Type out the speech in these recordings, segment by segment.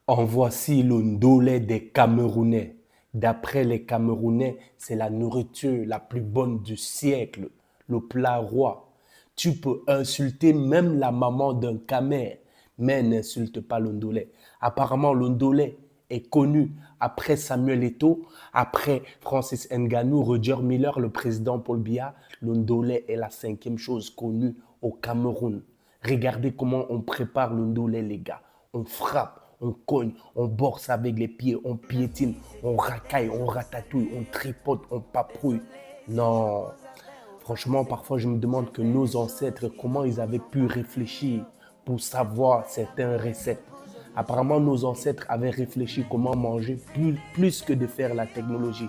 En voici le ndolé des Camerounais. D'après les Camerounais, c'est la nourriture la plus bonne du siècle, le plat roi. Tu peux insulter même la maman d'un Camer, mais n'insulte pas le ndolé. Apparemment, le ndolé est connu après Samuel Eto'o, après Francis Ngannou, Roger Miller, le président Paul Biya. Le ndolé est la cinquième chose connue au Cameroun. Regardez comment on prépare le ndolé, les gars. On frappe, on cogne, on borse avec les pieds, on piétine, on racaille, on ratatouille, on tripote, on papouille. Non, franchement, parfois je me demande que nos ancêtres, comment ils avaient pu réfléchir pour savoir certaines recettes. Apparemment, nos ancêtres avaient réfléchi comment manger plus que de faire la technologie.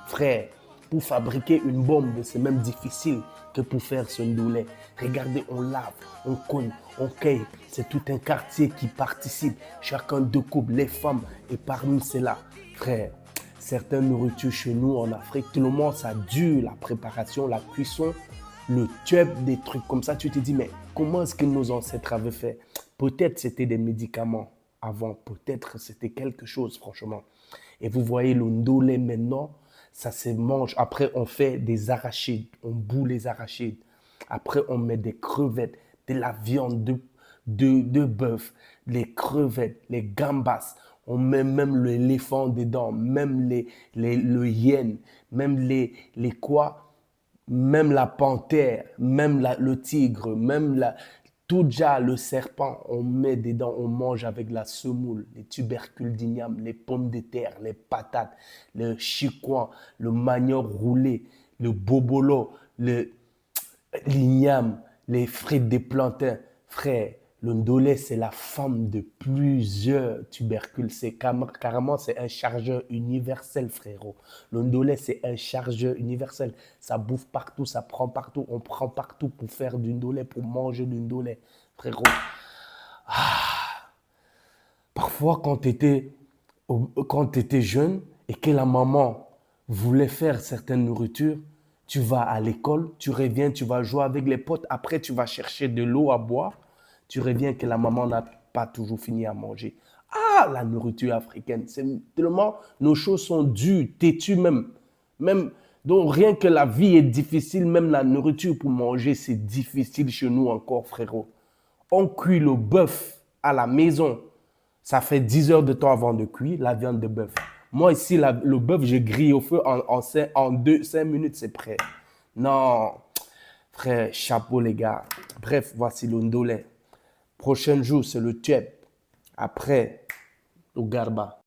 Frère, pour fabriquer une bombe, c'est même difficile que pour faire ce ndolé. Regardez, on lave, on cogne, on cueille. C'est tout un quartier qui participe. Chacun découpe les femmes. Et parmi cela, frère, certaines nourritures chez nous en Afrique, tout le monde, ça dure la préparation, la cuisson, le tube, des trucs comme ça. Tu te dis, mais comment est-ce que nos ancêtres avaient fait? Peut-être c'était des médicaments avant, peut-être c'était quelque chose, franchement. Et vous voyez le ndolé maintenant, ça se mange. Après, on fait des arachides, on bout les arachides. Après, on met des crevettes, de la viande de bœuf, les crevettes, les gambas. On met même l'éléphant dedans, même le hyène, même les quoi, même la panthère, même le tigre, même tout déjà le serpent, on met dedans, on mange avec la semoule, les tubercules d'igname, les pommes de terre, les patates, le chicoin, le manioc roulé, le bobolo, l'igname, les frites des plantains. Frère, le ndolé, c'est la femme de plusieurs tubercules. C'est carrément, c'est un chargeur universel, frérot. Le ndolé, c'est un chargeur universel. Ça bouffe partout, ça prend partout. On prend partout pour faire du ndolé, pour manger du ndolé, frérot. Parfois, quand tu étais jeune et que la maman voulait faire certaines nourritures, tu vas à l'école, tu reviens, tu vas jouer avec les potes, après tu vas chercher de l'eau à boire, tu reviens que la maman n'a pas toujours fini à manger. Ah, la nourriture africaine, c'est tellement, nos choses sont dures, têtues même. Même, donc rien que la vie est difficile, même la nourriture pour manger, c'est difficile chez nous encore, frérot. On cuit le bœuf à la maison. Ça fait 10 heures de temps avant de cuire la viande de bœuf. Moi, ici, le bœuf, je grille au feu en 5 minutes, c'est prêt. Non, frère, chapeau les gars. Bref, voici le ndolé. Prochain jour, c'est le tchèp. Après, le garba.